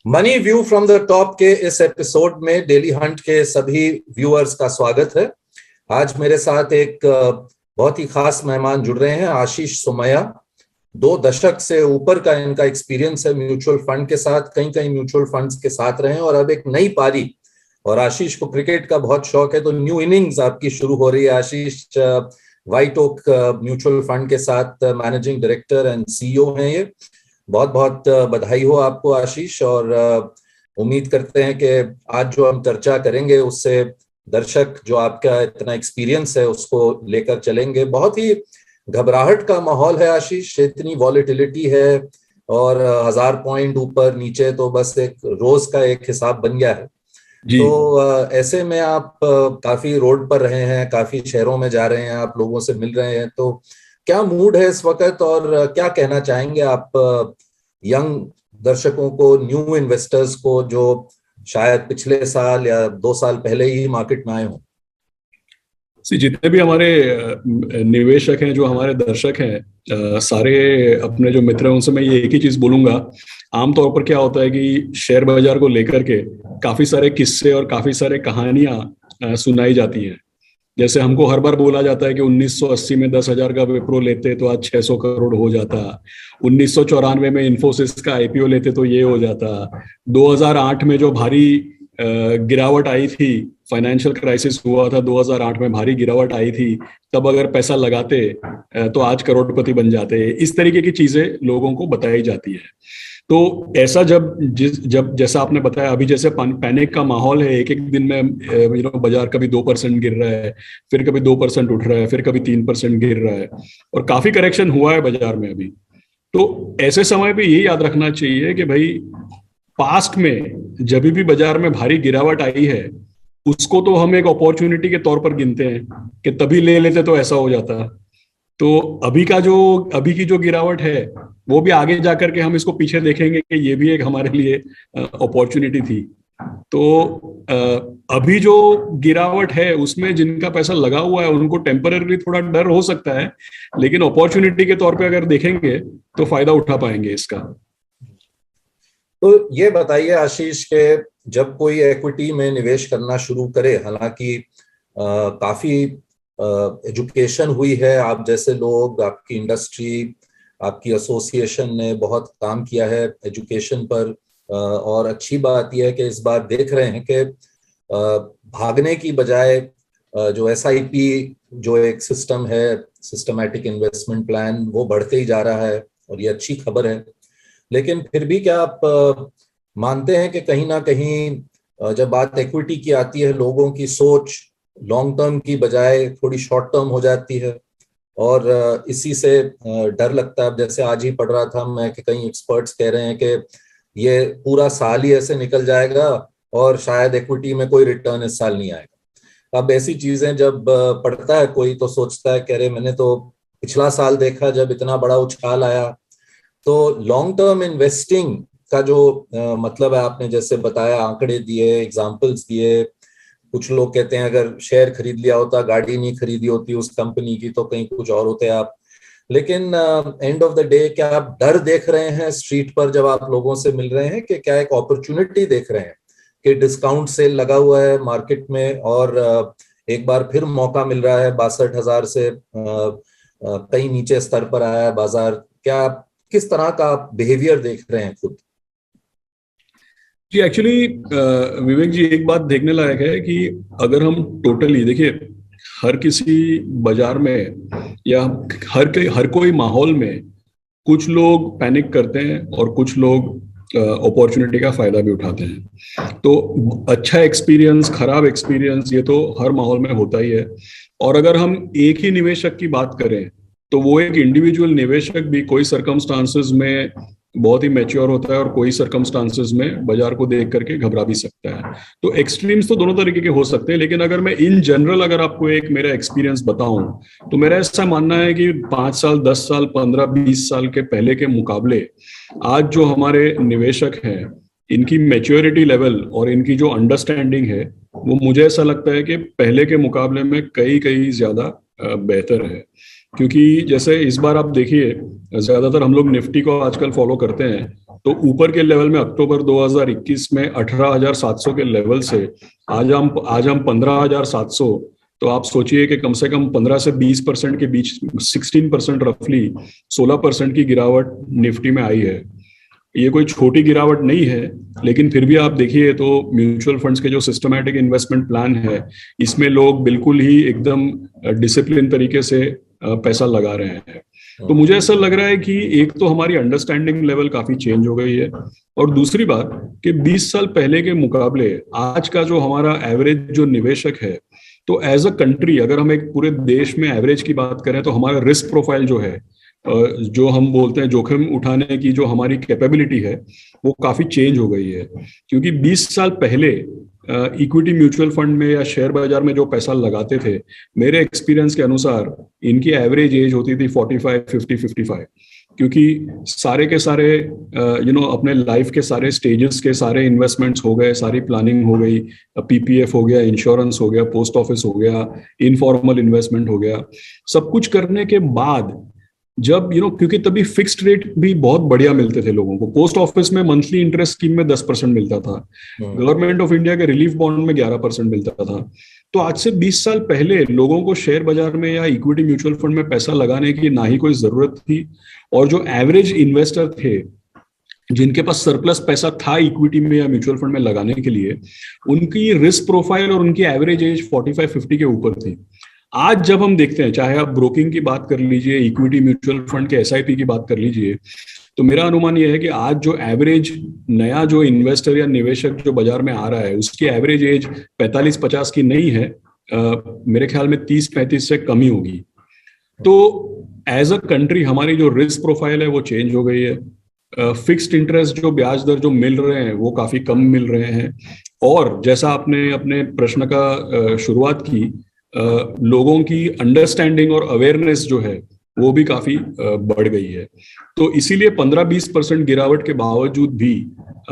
Money view from the top के इस episode में डेली हंट के सभी व्यूअर्स का स्वागत है। आज मेरे साथ एक बहुत ही खास मेहमान जुड़ रहे हैं, आशीष सोमैया। 2 दशक से ऊपर का इनका एक्सपीरियंस है म्यूचुअल फंड के साथ, कई म्यूचुअल फंड्स के साथ रहे हैं और अब एक नई पारी, और आशीष को क्रिकेट का बहुत शौक है तो न्यू इनिंग्स आपकी शुरू हो रही है। आशीष व्हाइट ओक म्यूचुअल फंड के साथ मैनेजिंग डायरेक्टर एंड सीईओ हैं। ये बहुत बहुत बधाई हो आपको आशीष, और उम्मीद करते हैं कि आज जो हम चर्चा करेंगे उससे दर्शक जो आपका इतना एक्सपीरियंस है उसको लेकर चलेंगे। बहुत ही घबराहट का माहौल है आशीष, इतनी वॉलेटिलिटी है और 1000 पॉइंट ऊपर नीचे तो बस एक रोज का एक हिसाब बन गया है। तो ऐसे में आप काफी रोड पर रहे हैं, काफी शहरों में जा रहे हैं, आप लोगों से मिल रहे हैं, तो क्या मूड है इस वक्त और क्या कहना चाहेंगे आप यंग दर्शकों को, न्यू इन्वेस्टर्स को जो शायद पिछले साल या 2 साल पहले ही मार्केट में आए हों? जितने भी हमारे निवेशक हैं, जो हमारे दर्शक हैं, सारे अपने जो मित्र हैं उनसे मैं ये एक ही चीज बोलूंगा। आमतौर पर क्या होता है कि शेयर बाजार को लेकर के काफी सारे किस्से और काफी सारे कहानियां सुनाई जाती हैं। जैसे हमको हर बार बोला जाता है कि 1980 में 10,000 का विप्रो लेते तो आज 600 करोड़ हो जाता, 1994 में इन्फोसिस का आईपीओ लेते तो ये हो जाता, 2008 में जो भारी गिरावट आई थी, फाइनेंशियल क्राइसिस हुआ था 2008 में, भारी गिरावट आई थी, तब अगर पैसा लगाते तो आज करोड़पति बन जाते। इस तरीके की चीजें लोगों को बताई जाती है। तो ऐसा जब जैसा आपने बताया, अभी जैसे पैनिक का माहौल है, एक दिन में बाजार कभी 2% गिर रहा है, फिर कभी 2% उठ रहा है, फिर कभी 3% गिर रहा है, और काफी करेक्शन हुआ है बाजार में अभी। तो ऐसे समय पे ये याद रखना चाहिए कि भाई पास्ट में जब भी बाजार में भारी गिरावट आई है उसको तो हम एक अपॉर्चुनिटी के तौर पर गिनते हैं कि तभी ले लेते तो ऐसा हो जाता। तो अभी की जो गिरावट है वो भी आगे जाकर के हम इसको पीछे देखेंगे कि ये भी एक हमारे लिए अपॉर्चुनिटी थी। तो अभी जो गिरावट है उसमें जिनका पैसा लगा हुआ है उनको टेम्पररी थोड़ा डर हो सकता है, लेकिन अपॉर्चुनिटी के तौर पे अगर देखेंगे तो फायदा उठा पाएंगे इसका। तो ये बताइए आशीष के जब कोई इक्विटी में निवेश करना शुरू करे, हालांकि काफी एजुकेशन हुई है, आप जैसे लोग, आपकी इंडस्ट्री, आपकी एसोसिएशन ने बहुत काम किया है एजुकेशन पर, और अच्छी बात यह है कि इस बार देख रहे हैं कि भागने की बजाय जो एसआईपी जो एक सिस्टम है, सिस्टमैटिक इन्वेस्टमेंट प्लान, वो बढ़ते ही जा रहा है और ये अच्छी खबर है। लेकिन फिर भी क्या आप मानते हैं कि कहीं ना कहीं जब बात इक्विटी की आती है लोगों की सोच लॉन्ग टर्म की बजाय थोड़ी शॉर्ट टर्म हो जाती है और इसी से डर लगता है? अब जैसे आज ही पढ़ रहा था मैं कि कई एक्सपर्ट्स कह रहे हैं कि ये पूरा साल ही ऐसे निकल जाएगा और शायद इक्विटी में कोई रिटर्न इस साल नहीं आएगा। अब ऐसी चीजें जब पढ़ता है कोई तो सोचता है, कह रहे मैंने तो पिछला साल देखा जब इतना बड़ा उछाल आया। तो लॉन्ग टर्म इन्वेस्टिंग का जो मतलब है, आपने जैसे बताया, आंकड़े दिए, एग्जांपल्स दिए, कुछ लोग कहते हैं अगर शेयर खरीद लिया होता, गाड़ी नहीं खरीदी होती उस कंपनी की तो कहीं कुछ और होते आप। लेकिन एंड ऑफ द डे क्या आप डर देख रहे हैं स्ट्रीट पर जब आप लोगों से मिल रहे हैं, कि क्या एक अपॉर्चुनिटी देख रहे हैं कि डिस्काउंट सेल लगा हुआ है मार्केट में और एक बार फिर मौका मिल रहा है, 62,000 से कहीं नीचे स्तर पर आया है बाजार? क्या किस तरह का बिहेवियर देख रहे हैं खुद? जी एक्चुअली विवेक जी, एक बात देखने लायक है कि अगर हम टोटली देखिए, हर किसी बाजार में या हर कोई माहौल में कुछ लोग पैनिक करते हैं और कुछ लोग अपॉर्चुनिटी का फायदा भी उठाते हैं। तो अच्छा एक्सपीरियंस, खराब एक्सपीरियंस, ये तो हर माहौल में होता ही है। और अगर हम एक ही निवेशक की बात करें तो वो एक इंडिविजुअल निवेशक भी कोई सर्कमस्टांसेस में बहुत ही मैच्योर होता है और कोई सर्कमस्टांसेस में बाजार को देख करके घबरा भी सकता है। तो एक्सट्रीम्स तो दोनों तरीके के हो सकते हैं, लेकिन अगर मैं इन जनरल अगर आपको एक मेरा एक्सपीरियंस बताऊं तो मेरा ऐसा मानना है कि 5 साल, 10 साल, 15, 20 साल के पहले के मुकाबले आज जो हमारे निवेशक हैं, इनकी मैच्योरिटी लेवल और इनकी जो अंडरस्टैंडिंग है वो मुझे ऐसा लगता है कि पहले के मुकाबले में कई ज्यादा बेहतर है। क्योंकि जैसे इस बार आप देखिए, ज्यादातर हम लोग निफ्टी को आजकल फॉलो करते हैं तो ऊपर के लेवल में अक्टूबर 2021 में 18,700 के लेवल से आज हम 15,700। तो आप सोचिए कि कम से कम 15 से 20% के बीच 16% रफली 16% की गिरावट निफ्टी में आई है। ये कोई छोटी गिरावट नहीं है, लेकिन फिर भी आप देखिए तो म्यूचुअल फंड्स के जो सिस्टमैटिक इन्वेस्टमेंट प्लान है, इसमें लोग बिल्कुल ही एकदम डिसिप्लिन तरीके से पैसा लगा रहे हैं। तो मुझे ऐसा लग रहा है कि एक तो हमारी अंडरस्टैंडिंग लेवल काफी चेंज हो गई है, और दूसरी बात कि 20 साल पहले के मुकाबले आज का जो हमारा एवरेज जो निवेशक है, तो एज अ कंट्री अगर हम एक पूरे देश में एवरेज की बात करें तो हमारा रिस्क प्रोफाइल जो है, जो हम बोलते हैं जोखिम उठाने की जो हमारी कैपेबिलिटी है, वो काफी चेंज हो गई है। क्योंकि 20 साल पहले इक्विटी म्यूचुअल फंड में या शेयर बाजार में जो पैसा लगाते थे, मेरे एक्सपीरियंस के अनुसार इनकी एवरेज एज होती थी 45, 50, 55। क्योंकि सारे के सारे अपने लाइफ के सारे स्टेजेस के सारे इन्वेस्टमेंट्स हो गए, सारी प्लानिंग हो गई, पीपीएफ हो गया, इंश्योरेंस हो गया, पोस्ट ऑफिस हो गया, इनफॉर्मल इन्वेस्टमेंट हो गया। सब कुछ करने के बाद जब क्योंकि तभी फिक्स्ड रेट भी बहुत बढ़िया मिलते थे लोगों को। पोस्ट ऑफिस में मंथली इंटरेस्ट स्कीम में 10% मिलता था, गवर्नमेंट ऑफ इंडिया के रिलीफ बॉन्ड में 11% मिलता था। तो आज से 20 साल पहले लोगों को शेयर बाजार में या इक्विटी म्यूचुअल फंड में पैसा लगाने की ना ही कोई जरूरत थी, और जो एवरेज इन्वेस्टर थे जिनके पास सरप्लस पैसा था इक्विटी में या म्यूचुअल फंड में लगाने के लिए, उनकी रिस्क प्रोफाइल और उनकी एवरेज एज 45-50 के ऊपर थी। आज जब हम देखते हैं, चाहे आप ब्रोकिंग की बात कर लीजिए, इक्विटी म्यूचुअल फंड के एसआईपी की बात कर लीजिए, तो मेरा अनुमान यह है कि आज जो एवरेज नया जो इन्वेस्टर या निवेशक जो बाजार में आ रहा है, उसकी एवरेज एज 45-50 की नहीं है, मेरे ख्याल में 30-35 से कम ही होगी। तो एज अ कंट्री हमारी जो रिस्क प्रोफाइल है वो चेंज हो गई है। फिक्स्ड इंटरेस्ट जो ब्याज दर जो मिल रहे हैं वो काफी कम मिल रहे हैं, और जैसा आपने अपने प्रश्न का शुरुआत की, लोगों की अंडरस्टैंडिंग और अवेयरनेस जो है वो भी काफी बढ़ गई है। तो इसीलिए 15-20% गिरावट के बावजूद भी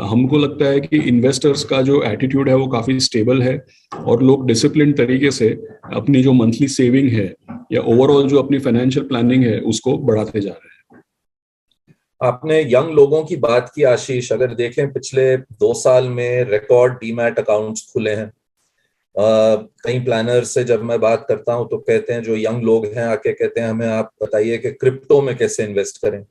हमको लगता है कि इन्वेस्टर्स का जो एटीट्यूड है वो काफी स्टेबल है, और लोग डिसिप्लिन तरीके से अपनी जो मंथली सेविंग है या ओवरऑल जो अपनी फाइनेंशियल प्लानिंग है उसको बढ़ाते जा रहे हैं। आपने यंग लोगों की बात की आशीष, अगर देखें पिछले 2 साल में रिकॉर्ड डीमैट अकाउंट्स खुले हैं। कई प्लानर से जब मैं बात करता हूं तो कहते हैं, जो यंग लोग हैं आके कहते हैं हमें आप बताइए कि क्रिप्टो में कैसे इन्वेस्ट करें।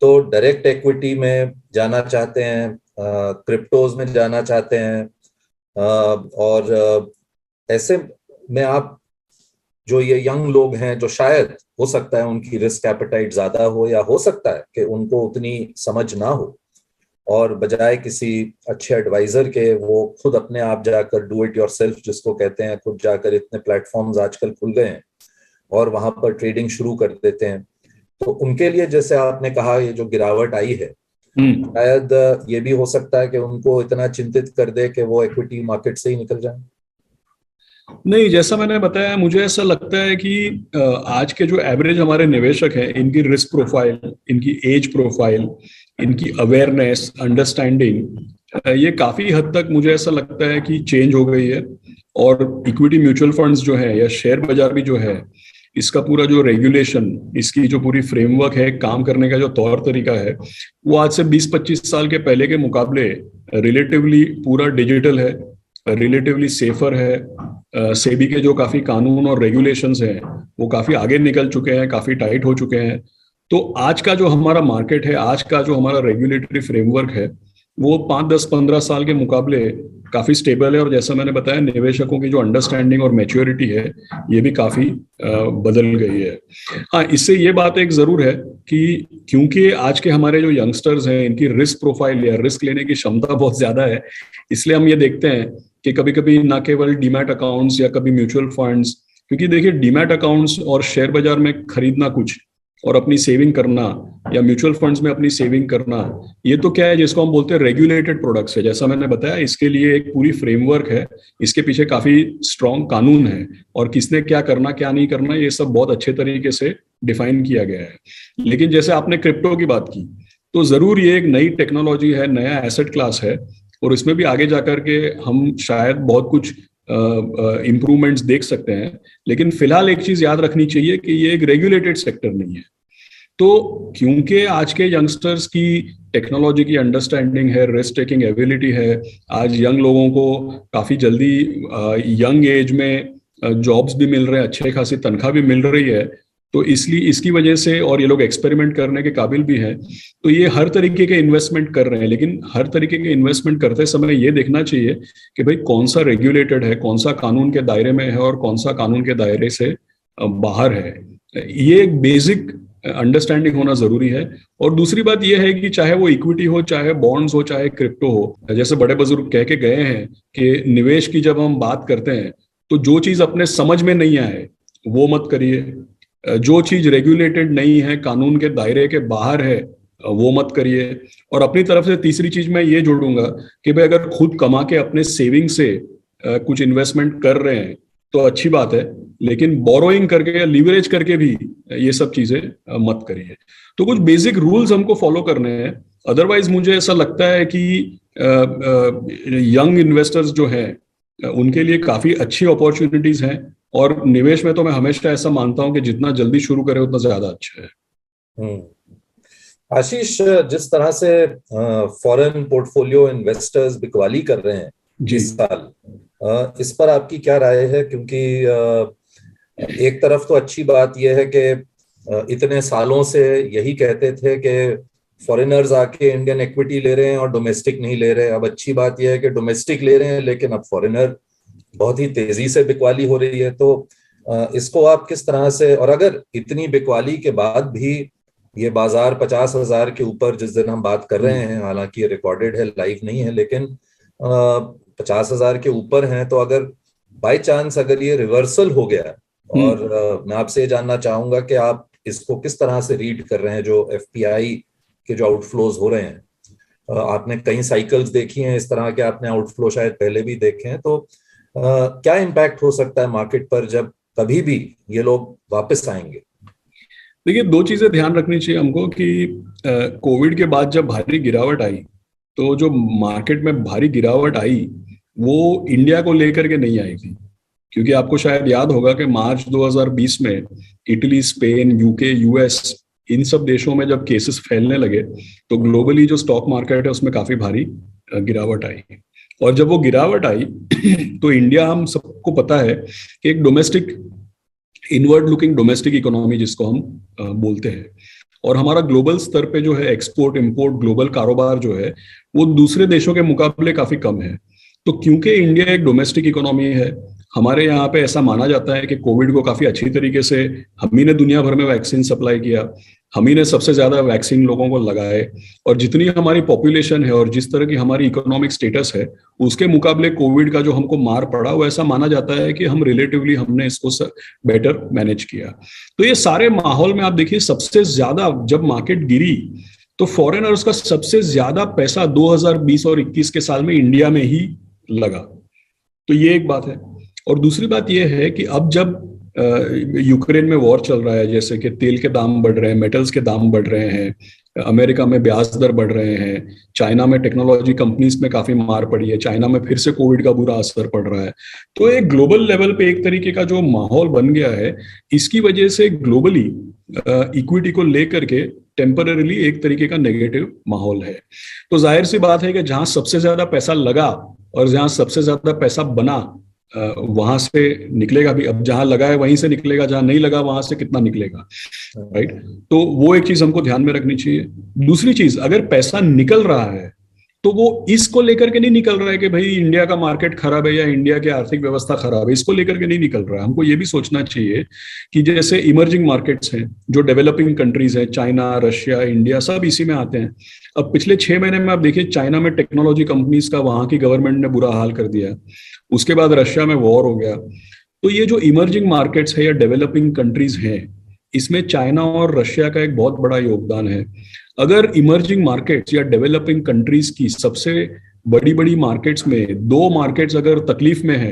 तो डायरेक्ट इक्विटी में जाना चाहते हैं, क्रिप्टोज में जाना चाहते हैं, और ऐसे में आप जो ये यंग लोग हैं, जो शायद हो सकता है उनकी रिस्क एपेटाइट ज्यादा हो, या हो सकता है कि उनको उतनी समझ ना हो, और बजाय किसी अच्छे एडवाइजर के वो खुद अपने आप जाकर डू इट योरसेल्फ जिसको कहते हैं, खुद जाकर इतने प्लेटफॉर्म्स आजकल खुल गए हैं और वहां पर ट्रेडिंग शुरू कर देते हैं। तो उनके लिए जैसे आपने कहा ये जो गिरावट आई है, शायद ये भी हो सकता है कि उनको इतना चिंतित कर दे कि वो इक्विटी मार्केट से ही निकल जाए। नहीं, जैसा मैंने बताया, मुझे ऐसा लगता है कि आज के जो एवरेज हमारे निवेशक हैं, इनकी रिस्क प्रोफाइल, इनकी एज प्रोफाइल, इनकी अवेयरनेस, अंडरस्टैंडिंग, ये काफी हद तक मुझे ऐसा लगता है कि चेंज हो गई है। और इक्विटी म्यूचुअल फंड्स जो है या शेयर बाजार भी जो है, इसका पूरा जो रेगुलेशन, इसकी जो पूरी फ्रेमवर्क है, काम करने का जो तौर तरीका है, वो आज से 20-25 साल के पहले के मुकाबले रिलेटिवली पूरा डिजिटल है, रिलेटिवली सेफर है। सेबी के जो काफी कानून और रेगुलेशंस हैं वो काफी आगे निकल चुके हैं, काफी टाइट हो चुके हैं। तो आज का जो हमारा मार्केट है, आज का जो हमारा रेगुलेटरी फ्रेमवर्क है, वो 5-10-15 साल के मुकाबले काफी स्टेबल है। और जैसा मैंने बताया, निवेशकों की जो अंडरस्टैंडिंग और मैच्योरिटी है ये भी काफी बदल गई है। हाँ, इससे ये बात एक जरूर है कि क्योंकि आज के हमारे जो यंगस्टर्स हैं, इनकी रिस्क प्रोफाइल या रिस्क लेने की क्षमता बहुत ज्यादा है, इसलिए हम ये देखते हैं कि कभी कभी ना केवल डीमैट अकाउंट्स या कभी म्यूचुअल फंड्स, क्योंकि देखिए डीमैट अकाउंट्स और शेयर बाजार में खरीदना कुछ और अपनी सेविंग करना, या म्यूचुअल फंड्स में अपनी सेविंग करना, ये तो क्या है, जिसको हम बोलते हैं रेगुलेटेड प्रोडक्ट्स है। जैसा मैंने बताया, इसके लिए एक पूरी फ्रेमवर्क है, इसके पीछे काफी स्ट्रॉन्ग कानून है, और किसने क्या करना क्या नहीं करना ये सब बहुत अच्छे तरीके से डिफाइन किया गया है। लेकिन जैसे आपने क्रिप्टो की बात की, तो जरूर ये एक नई टेक्नोलॉजी है, नया एसेट क्लास है, और इसमें भी आगे जाकर के हम शायद बहुत कुछ इम्प्रूवमेंट्स देख सकते हैं। लेकिन फिलहाल एक चीज याद रखनी चाहिए कि ये एक रेगुलेटेड सेक्टर नहीं है। तो क्योंकि आज के यंगस्टर्स की टेक्नोलॉजी की अंडरस्टैंडिंग है, रिस्क टेकिंग एबिलिटी है, आज यंग लोगों को काफी जल्दी यंग एज में जॉब्स भी मिल रहे हैं, अच्छे खासी तनख्वाह भी मिल रही है, तो इसलिए इसकी वजह से, और ये लोग एक्सपेरिमेंट करने के काबिल भी हैं, तो ये हर तरीके के इन्वेस्टमेंट कर रहे हैं। लेकिन हर तरीके के इन्वेस्टमेंट करते समय ये देखना चाहिए कि भाई कौन सा रेगुलेटेड है, कौन सा कानून के दायरे में है और कौन सा कानून के दायरे से बाहर है। ये एक बेसिक अंडरस्टैंडिंग होना जरूरी है। और दूसरी बात यह है कि चाहे वो इक्विटी हो, चाहे बॉन्ड्स हो, चाहे क्रिप्टो हो, जैसे बड़े बुजुर्ग कह के गए हैं कि निवेश की जब हम बात करते हैं तो जो चीज अपने समझ में नहीं आए वो मत करिए, जो चीज रेगुलेटेड नहीं है, कानून के दायरे के बाहर है, वो मत करिए। और अपनी तरफ से तीसरी चीज मैं ये जोड़ूंगा कि भाई अगर खुद कमा के अपने सेविंग से कुछ इन्वेस्टमेंट कर रहे हैं तो अच्छी बात है, लेकिन बोरोइंग करके या लीवरेज करके भी ये सब चीजें मत करिए। तो कुछ बेसिक रूल्स हमको फॉलो करने हैं। अदरवाइज मुझे ऐसा लगता है कि यंग इन्वेस्टर्स जो हैं उनके लिए काफी अच्छी अपॉर्चुनिटीज हैं, और निवेश में तो मैं हमेशा ऐसा मानता हूं कि जितना जल्दी शुरू करें उतना ज्यादा अच्छा है। आशीष, जिस तरह से फॉरेन पोर्टफोलियो इन्वेस्टर्स बिकवाली कर रहे हैं इस साल, इस पर आपकी क्या राय है? क्योंकि एक तरफ तो अच्छी बात यह है कि इतने सालों से यही कहते थे कि फॉरेनर्स आके इंडियन इक्विटी ले रहे हैं और डोमेस्टिक नहीं ले रहे। अब अच्छी बात यह है कि डोमेस्टिक ले रहे हैं, लेकिन अब फॉरेनर बहुत ही तेजी से बिकवाली हो रही है। तो इसको आप किस तरह से, और अगर इतनी बिकवाली के बाद भी ये बाजार 50,000 के ऊपर जिस दिन हम बात कर रहे हैं, हालांकि ये रिकॉर्डेड है, लाइव नहीं है, लेकिन 50,000 के ऊपर हैं, तो अगर बाय चांस अगर ये रिवर्सल हो गया, और मैं आपसे ये जानना चाहूंगा कि आप इसको किस तरह से रीड कर रहे हैं, जो एफपीआई के जो आउटफ्लोज हो रहे हैं। आपने कई साइकिल्स देखी हैं इस तरह के, आपने आउटफ्लो शायद पहले भी देखे हैं, तो क्या इम्पैक्ट हो सकता है मार्केट पर जब कभी भी ये लोग वापस आएंगे? देखिए, दो चीजें ध्यान रखनी चाहिए हमको कि कोविड के बाद जब भारी गिरावट आई, तो जो मार्केट में भारी गिरावट आई वो इंडिया को लेकर के नहीं आई थी। क्योंकि आपको शायद याद होगा कि मार्च 2020 में इटली, स्पेन, यूके, यूएस, इन सब देशों में जब केसेस फैलने लगे तो ग्लोबली जो स्टॉक मार्केट है उसमें काफी भारी गिरावट आई। और जब वो गिरावट आई तो इंडिया, हम सबको पता है कि एक domestic, inward looking domestic economy जिसको हम बोलते हैं, और हमारा ग्लोबल स्तर पे जो है एक्सपोर्ट इंपोर्ट ग्लोबल कारोबार जो है वो दूसरे देशों के मुकाबले काफी कम है। तो क्योंकि इंडिया एक डोमेस्टिक इकोनॉमी है, हमारे यहाँ पे ऐसा माना जाता है कि कोविड को काफी अच्छी तरीके से हम ही ने दुनिया भर में वैक्सीन सप्लाई किया, हम ही ने सबसे ज्यादा वैक्सीन लोगों को लगाए, और जितनी हमारी पॉपुलेशन है और जिस तरह की हमारी इकोनॉमिक स्टेटस है उसके मुकाबले कोविड का जो हमको मार पड़ा वो ऐसा माना जाता है कि हम रिलेटिवली हमने इसको बेटर मैनेज किया। तो ये सारे माहौल में आप देखिए, सबसे ज्यादा जब मार्केट गिरी तो फॉरेनर्स का सबसे ज्यादा पैसा 2020 और 21 के साल में इंडिया में ही लगा। तो ये एक बात है। और दूसरी बात यह है कि अब जब यूक्रेन में वॉर चल रहा है, जैसे कि तेल के दाम बढ़ रहे हैं, मेटल्स के दाम बढ़ रहे हैं, अमेरिका में ब्याज दर बढ़ रहे हैं, चाइना में टेक्नोलॉजी कंपनीज में काफी मार पड़ी है, चाइना में फिर से कोविड का बुरा असर पड़ रहा है। तो एक ग्लोबल लेवल पे एक तरीके का जो माहौल बन गया है, इसकी वजह से ग्लोबली इक्विटी को लेकर के टेम्पररीली एक तरीके का नेगेटिव माहौल है। तो जाहिर सी बात है कि जहां सबसे ज्यादा पैसा लगा और जहां सबसे ज्यादा पैसा बना वहां से निकलेगा भी। अब जहां लगा है वहीं से निकलेगा, जहां नहीं लगा वहां से कितना निकलेगा, राइट? तो वो एक चीज हमको ध्यान में रखनी चाहिए। दूसरी चीज, अगर पैसा निकल रहा है तो वो इसको लेकर के नहीं निकल रहा है कि भाई इंडिया का मार्केट खराब है या इंडिया की आर्थिक व्यवस्था खराब है, इसको लेकर के नहीं निकल रहा है। हमको ये भी सोचना चाहिए कि जैसे इमर्जिंग मार्केट्स हैं, जो डेवलपिंग कंट्रीज हैं, चाइना, रशिया, इंडिया, सब इसी में आते हैं। अब पिछले 6 महीने में आप देखिए, चाइना में टेक्नोलॉजी कंपनीज का वहां की गवर्नमेंट ने बुरा हाल कर दिया, उसके बाद रशिया में वॉर हो गया। तो ये जो इमर्जिंग मार्केट्स है या डेवलपिंग कंट्रीज हैं, इसमें चाइना और रशिया का एक बहुत बड़ा योगदान है। अगर इमर्जिंग मार्केट्स या डेवलपिंग कंट्रीज की सबसे बड़ी बड़ी मार्केट्स में 2 मार्केट्स अगर तकलीफ में है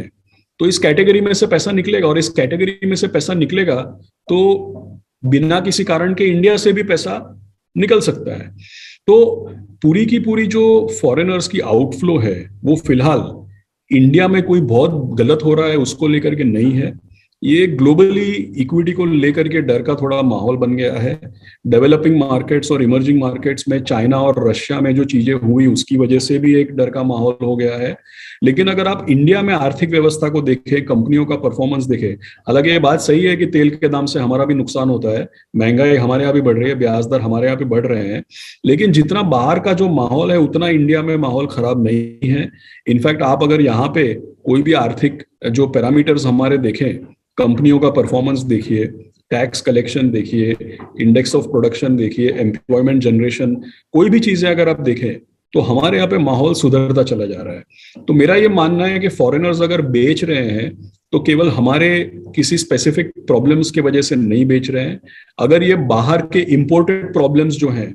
तो इस कैटेगरी में से पैसा निकलेगा, और इस कैटेगरी में से पैसा निकलेगा तो बिना किसी कारण के इंडिया से भी पैसा निकल सकता है। तो पूरी की पूरी जो फॉरेनर्स की आउटफ्लो है वो फिलहाल इंडिया में कोई बहुत गलत हो रहा है उसको लेकर के नहीं है। ये ग्लोबली इक्विटी को लेकर के डर का थोड़ा माहौल बन गया है। डेवलपिंग मार्केट्स और इमर्जिंग मार्केट्स में चाइना और रशिया में जो चीजें हुई उसकी वजह से भी एक डर का माहौल हो गया है। लेकिन अगर आप इंडिया में आर्थिक व्यवस्था को देखें, कंपनियों का परफॉर्मेंस देखें, हालांकि ये बात सही है कि तेल के दाम से हमारा भी नुकसान होता है, महंगाई हमारे यहाँ भी बढ़ रही है, ब्याज दर हमारे यहाँ भी बढ़ रहे हैं, लेकिन जितना बाहर का जो माहौल है उतना इंडिया में माहौल खराब नहीं है। इनफैक्ट आप अगर यहाँ पे कोई भी आर्थिक जो पैरामीटर्स हमारे देखें, कंपनियों का परफॉर्मेंस देखिए, टैक्स कलेक्शन देखिए, इंडेक्स ऑफ प्रोडक्शन देखिए, एम्प्लॉयमेंट जनरेशन, कोई भी चीजें अगर आप देखें तो हमारे यहाँ पे माहौल सुधरता चला जा रहा है। तो मेरा ये मानना है कि फॉरेनर्स अगर बेच रहे हैं तो केवल हमारे किसी स्पेसिफिक प्रॉब्लम्स की वजह से नहीं बेच रहे हैं। अगर ये बाहर के इंपोर्टेड प्रॉब्लम्स जो हैं,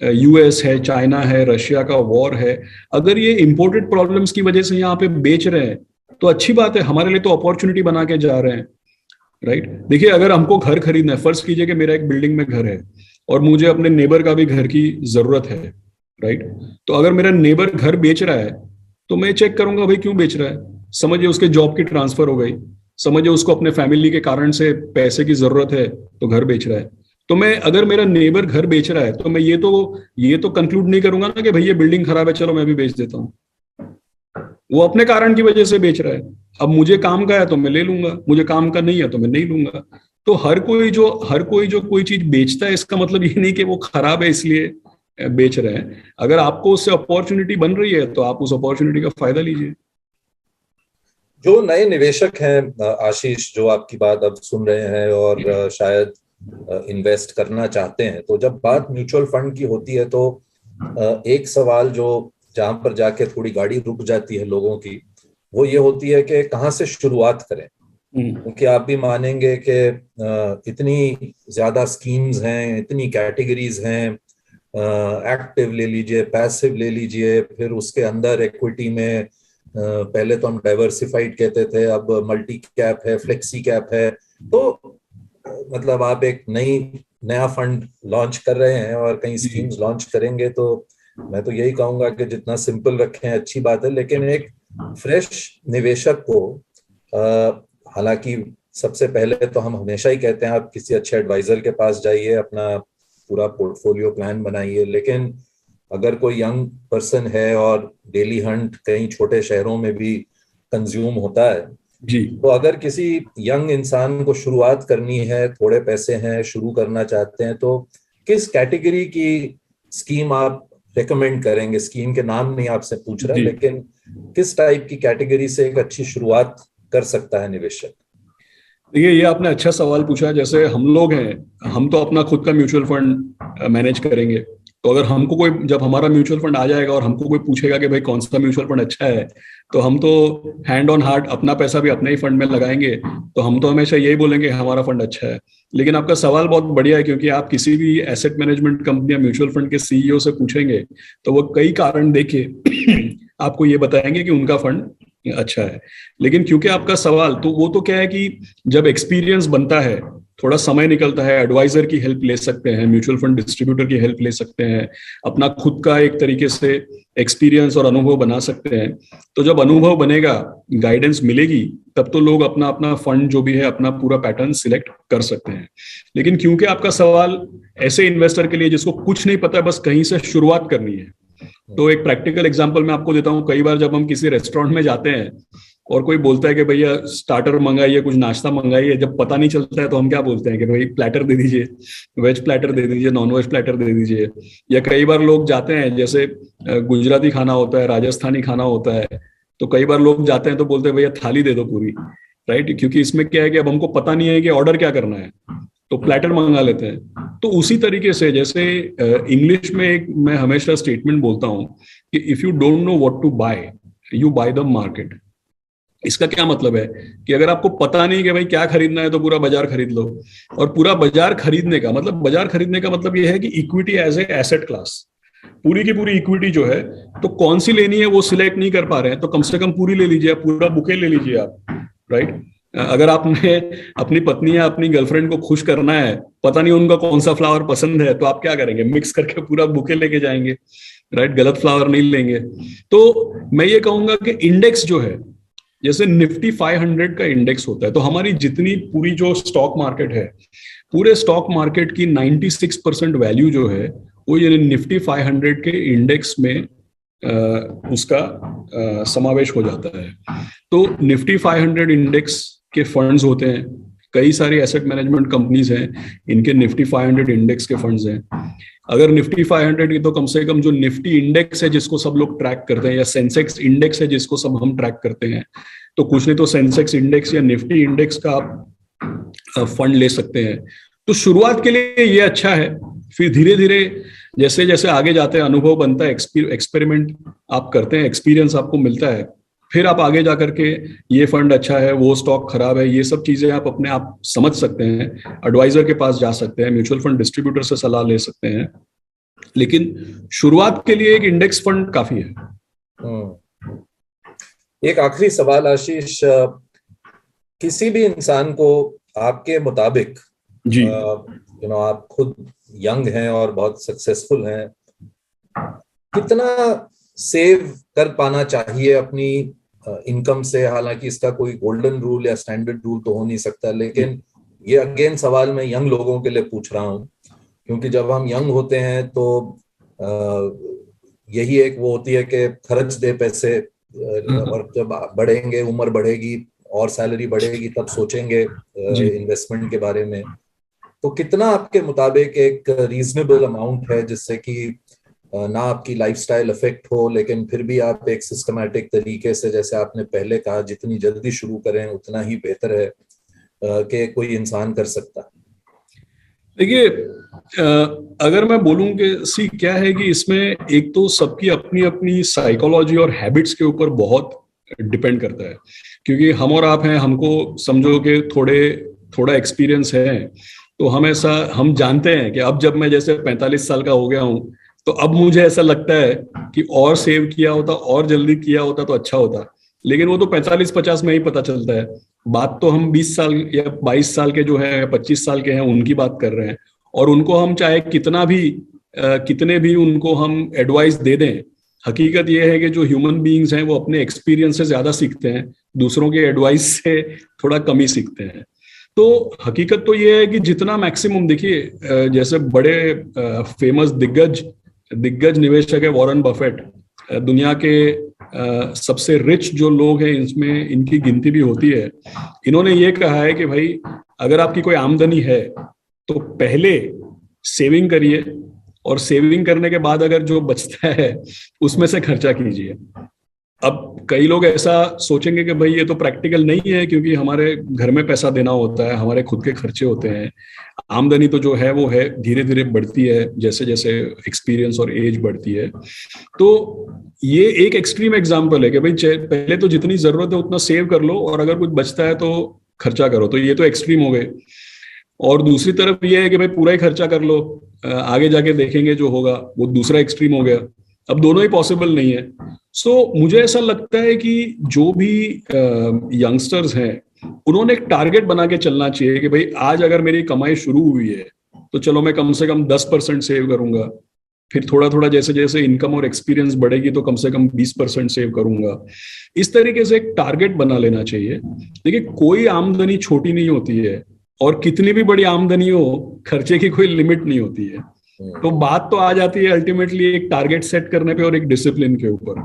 यूएस है, चाइना है, रशिया का वॉर है, अगर ये इंपोर्टेड प्रॉब्लम्स की वजह से यहाँ पे बेच रहे हैं तो अच्छी बात है, हमारे लिए तो अपॉर्चुनिटी बना के जा रहे हैं, राइट। देखिए, अगर हमको घर खरीदना है, फर्ज कीजिए कि मेरा एक बिल्डिंग में घर है और मुझे अपने नेबर का भी घर की जरूरत है, राइट। तो अगर मेरा नेबर घर बेच रहा है तो मैं चेक करूंगा भाई क्यों बेच रहा है। समझिए उसके जॉब की ट्रांसफर हो गई, समझिए उसको अपने फैमिली के कारण से पैसे की जरूरत है तो घर बेच रहा है। तो मैं, अगर मेरा नेबर घर बेच रहा है तो मैं ये तो कंक्लूड नहीं करूंगा ना कि भाई ये बिल्डिंग खराब है चलो मैं भी बेच देता हूँ। वो अपने कारण की वजह से बेच रहा है। अब मुझे काम का है तो मैं ले लूंगा, मुझे काम का नहीं है तो मैं नहीं लूंगा। तो हर कोई जो कोई चीज बेचता है इसका मतलब ये नहीं कि वो खराब है इसलिए बेच रहे हैं। अगर आपको उससे अपॉर्चुनिटी बन रही है तो आप उस अपॉर्चुनिटी का फायदा लीजिए। जो नए निवेशक हैं आशीष, जो आपकी बात अब सुन रहे हैं और शायद इन्वेस्ट करना चाहते हैं, तो जब बात म्यूचुअल फंड की होती है तो एक सवाल जो जहां पर जाके थोड़ी गाड़ी रुक जाती है लोगों की, वो ये होती है कि कहाँ से शुरुआत करें। क्योंकि आप भी मानेंगे कि इतनी ज्यादा स्कीम्स हैं, इतनी कैटेगरीज हैं, एक्टिव ले लीजिए, पैसिव ले लीजिए, फिर उसके अंदर इक्विटी में पहले तो हम डाइवर्सिफाइड कहते थे, अब मल्टी कैप है, फ्लेक्सी कैप है। तो मतलब आप एक नया फंड लॉन्च कर रहे हैं और कई स्कीम्स लॉन्च करेंगे, तो मैं तो यही कहूंगा कि जितना सिंपल रखें अच्छी बात है। लेकिन एक फ्रेश निवेशक को हालांकि सबसे पहले तो हम हमेशा ही कहते हैं आप किसी अच्छे एडवाइजर के पास जाइए, अपना पूरा पोर्टफोलियो प्लान बनाइए। लेकिन अगर कोई यंग पर्सन है और डेली हंट कई छोटे शहरों में भी कंज्यूम होता है जी, तो अगर किसी यंग इंसान को शुरुआत करनी है, थोड़े पैसे हैं, शुरू करना चाहते हैं, तो किस कैटेगरी की स्कीम आप रेकमेंड करेंगे? स्कीम के नाम नहीं आपसे पूछ रहा, लेकिन किस टाइप की कैटेगरी से एक अच्छी शुरुआत कर सकता है निवेशक? देखिए, ये आपने अच्छा सवाल पूछा। जैसे हम लोग हैं, हम तो अपना खुद का म्यूचुअल फंड मैनेज करेंगे। तो अगर हमको कोई, जब हमारा म्यूचुअल फंड आ जाएगा और हमको कोई पूछेगा कि भाई कौन सा म्यूचुअल फंड अच्छा है, तो हम तो हैंड ऑन हार्ट अपना पैसा भी अपने ही फंड में लगाएंगे। तो हम तो हमेशा यही बोलेंगे हमारा फंड अच्छा है। लेकिन आपका सवाल बहुत बढ़िया है, क्योंकि आप किसी भी एसेट मैनेजमेंट कंपनी या म्यूचुअल फंड के सीईओ से पूछेंगे तो वो कई कारण देके आपको ये बताएंगे कि उनका फंड अच्छा है। लेकिन क्योंकि आपका सवाल, तो वो तो क्या है कि जब एक्सपीरियंस बनता है, थोड़ा समय निकलता है, एडवाइजर की हेल्प ले सकते हैं, म्यूचुअल फंड डिस्ट्रीब्यूटर की हेल्प ले सकते हैं, अपना खुद का एक तरीके से एक्सपीरियंस और अनुभव बना सकते हैं। तो जब अनुभव बनेगा, गाइडेंस मिलेगी, तब तो लोग अपना अपना फंड जो भी है अपना पूरा पैटर्न सिलेक्ट कर सकते हैं। लेकिन क्योंकि आपका सवाल ऐसे इन्वेस्टर के लिए जिसको कुछ नहीं पता, बस कहीं से शुरुआत करनी है, तो एक प्रैक्टिकल एग्जांपल मैं आपको देता हूँ। कई बार जब हम किसी रेस्टोरेंट में जाते हैं और कोई बोलता है कि भैया स्टार्टर मंगाइए, कुछ नाश्ता मंगाइए, जब पता नहीं चलता है तो हम क्या बोलते हैं कि भाई प्लेटर दे दीजिए, वेज प्लेटर दे दीजिए, नॉन वेज प्लेटर दे दीजिए। या कई बार लोग जाते हैं, जैसे गुजराती खाना होता है, राजस्थानी खाना होता है, तो कई बार लोग जाते हैं तो बोलते हैं भैया थाली दे दो पूरी, राइट। क्योंकि इसमें क्या है कि अब हमको पता नहीं है कि ऑर्डर क्या करना है, तो प्लेटर मंगा लेते हैं। तो उसी तरीके से, जैसे इंग्लिश में एक मैं हमेशा स्टेटमेंट बोलता हूं कि if you don't know what to buy, you buy the market. इसका क्या मतलब है कि अगर आपको पता नहीं कि भाई क्या खरीदना है तो पूरा बाजार खरीद लो। और पूरा बाजार खरीदने का मतलब यह है कि equity as a asset class, पूरी की पूरी इक्विटी जो है, तो कौन सी लेनी है वो सिलेक्ट नहीं कर पा रहे हैं, तो कम से कम पूरी ले लीजिए, पूरा बुके ले लीजिए आप, राइट। अगर आपने अपनी पत्नी या अपनी गर्लफ्रेंड को खुश करना है, पता नहीं उनका कौन सा फ्लावर पसंद है, तो आप क्या करेंगे, मिक्स करके पूरा बुके लेके जाएंगे, राइट। गलत फ्लावर नहीं लेंगे। तो मैं ये कहूंगा कि इंडेक्स जो है जैसे निफ्टी 500 का इंडेक्स होता है, तो हमारी जितनी पूरी जो स्टॉक मार्केट है, पूरे स्टॉक मार्केट की 96% वैल्यू जो है वो ये निफ्टी 500 के इंडेक्स में उसका समावेश हो जाता है। तो निफ्टी 500 इंडेक्स के फंड्स होते हैं, कई सारी एसेट मैनेजमेंट कंपनीज हैं, इनके निफ्टी 500 इंडेक्स के फंड्स हैं। अगर निफ्टी 500 की, तो कम से कम जो निफ्टी इंडेक्स है जिसको सब लोग ट्रैक करते हैं, या सेंसेक्स इंडेक्स है जिसको सब हम ट्रैक करते हैं, तो कुछ नहीं तो सेंसेक्स इंडेक्स या निफ्टी इंडेक्स का आप फंड ले सकते हैं। तो शुरुआत के लिए ये अच्छा है, फिर धीरे धीरे जैसे जैसे आगे जाते हैं, अनुभव बनता है, एक्सपेरिमेंट आप करते हैं, एक्सपीरियंस आपको मिलता है, फिर आप आगे जाकर के ये फंड अच्छा है, वो स्टॉक खराब है, ये सब चीजें आप अपने आप समझ सकते हैं। एडवाइजर के पास जा सकते हैं, म्यूचुअल फंड डिस्ट्रीब्यूटर से सलाह ले सकते हैं, लेकिन शुरुआत के लिए एक इंडेक्स फंड काफी है। एक आखिरी सवाल आशीष, किसी भी इंसान को आपके मुताबिक, जी, आप खुद यंग हैं और बहुत सक्सेसफुल हैं, कितना सेव कर पाना चाहिए अपनी इनकम से? हालांकि इसका कोई गोल्डन रूल या स्टैंडर्ड रूल तो हो नहीं सकता, लेकिन ये अगेन सवाल मैं यंग लोगों के लिए पूछ रहा हूँ, क्योंकि जब हम यंग होते हैं तो यही एक वो होती है कि खर्च दे पैसे, और जब बढ़ेंगे, उम्र बढ़ेगी और सैलरी बढ़ेगी, तब सोचेंगे इन्वेस्टमेंट के बारे में। तो कितना आपके मुताबिक एक रीजनेबल अमाउंट है जिससे कि ना आपकी लाइफस्टाइल अफेक्ट हो, लेकिन फिर भी आप एक सिस्टमैटिक तरीके से, जैसे आपने पहले कहा, जितनी जल्दी शुरू करें उतना ही बेहतर है, कि कोई इंसान कर सकता है? देखिए, अगर मैं बोलूं कि क्या है कि इसमें एक तो सबकी अपनी अपनी साइकोलॉजी और हैबिट्स के ऊपर बहुत डिपेंड करता है, क्योंकि हम और आप हैं, हमको समझो कि थोड़ा एक्सपीरियंस है, तो हम जानते हैं कि अब जब मैं जैसे 45 साल का हो गया हूं, तो अब मुझे ऐसा लगता है कि और सेव किया होता, और जल्दी किया होता तो अच्छा होता। लेकिन वो तो 45-50 में ही पता चलता है। बात तो हम 20 साल या 22 साल के जो है, 25 साल के हैं, उनकी बात कर रहे हैं। और उनको हम चाहे कितने भी उनको हम एडवाइस दे दें, हकीकत यह है कि जो ह्यूमन बीइंग्स हैं वो अपने एक्सपीरियंस से ज्यादा सीखते हैं, दूसरों के एडवाइस से थोड़ा कम ही सीखते हैं। तो हकीकत तो ये है कि जितना मैक्सिमम, देखिए जैसे बड़े फेमस दिग्गज निवेशक है वॉरेन बफेट, दुनिया के सबसे रिच जो लोग हैं इसमें इनकी गिनती भी होती है। इन्होंने ये कहा है कि भाई, अगर आपकी कोई आमदनी है तो पहले सेविंग करिए, और सेविंग करने के बाद अगर जो बचता है उसमें से खर्चा कीजिए। अब कई लोग ऐसा सोचेंगे कि भाई ये तो प्रैक्टिकल नहीं है, क्योंकि हमारे घर में पैसा देना होता है, हमारे खुद के खर्चे होते हैं, आमदनी तो जो है वो है, धीरे धीरे बढ़ती है जैसे जैसे एक्सपीरियंस और एज बढ़ती है। तो ये एक एक्सट्रीम एग्जाम्पल है कि भाई पहले तो जितनी जरूरत है उतना सेव कर लो, और अगर कुछ बचता है तो खर्चा करो। तो ये तो एक्सट्रीम हो गए। और दूसरी तरफ ये है कि भाई पूरा ही खर्चा कर लो, आगे जाके देखेंगे जो होगा, वो दूसरा एक्सट्रीम हो गया। अब दोनों ही पॉसिबल नहीं है। मुझे ऐसा लगता है कि जो भी यंगस्टर्स हैं उन्होंने एक टारगेट बना के चलना चाहिए कि भाई आज अगर मेरी कमाई शुरू हुई है तो चलो मैं कम से कम 10% सेव करूंगा, फिर थोड़ा थोड़ा जैसे जैसे इनकम और एक्सपीरियंस बढ़ेगी तो कम से कम 20% सेव करूंगा। इस तरीके से एक टारगेट बना लेना चाहिए। देखिए, कोई आमदनी छोटी नहीं होती है, और कितनी भी बड़ी आमदनी हो, खर्चे की कोई लिमिट नहीं होती है। तो बात तो आ जाती है अल्टीमेटली एक टारगेट सेट करने पे और एक डिसिप्लिन के ऊपर,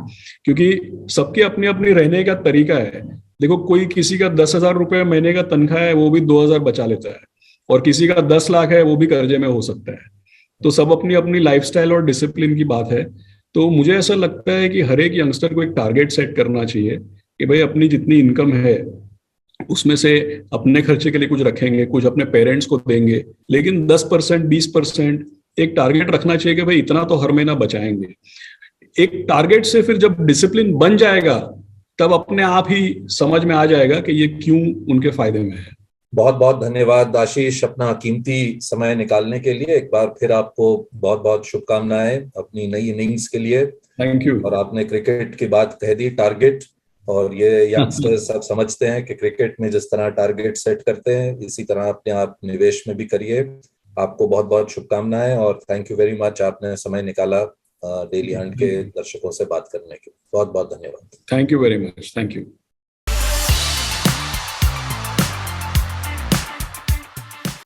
क्योंकि सबकी अपनी अपनी रहने का तरीका है। देखो, कोई किसी का 10,000 रुपए महीने का तनख्वाह है, वो भी 2,000 बचा लेता है, और किसी का 10 लाख है, वो भी कर्जे में हो सकता है। तो सब अपनी अपनी लाइफस्टाइल और डिसिप्लिन की बात है। तो मुझे ऐसा लगता है कि हर एक यंगस्टर को एक टारगेट सेट करना चाहिए कि भाई अपनी जितनी इनकम है उसमें से अपने खर्चे के लिए कुछ रखेंगे, कुछ अपने पेरेंट्स को देंगे, लेकिन 10%, 20% एक टारगेट रखना चाहिए कि भाई इतना तो हर महीना बचाएंगे। एक टारगेट से फिर जब डिसिप्लिन बन जाएगा, तब अपने आप ही समझ में आ जाएगा कि ये क्यों उनके फायदे में है। बहुत बहुत धन्यवाद आशीष, अपना कीमती समय निकालने के लिए। एक बार फिर आपको बहुत बहुत शुभकामनाएं अपनी नई इनिंग्स के लिए। Thank you. और आपने क्रिकेट की बात कह दी, टारगेट, और ये यंगस्टर्स सब समझते हैं कि क्रिकेट में जिस तरह टारगेट सेट करते हैं, इसी तरह अपने आप निवेश में भी करिए। आपको बहुत बहुत शुभकामनाएं, और थैंक यू वेरी मच, आपने समय निकाला डेली हंट के दर्शकों से बात करने के लिए। बहुत बहुत धन्यवाद। Thank you very much. Thank you.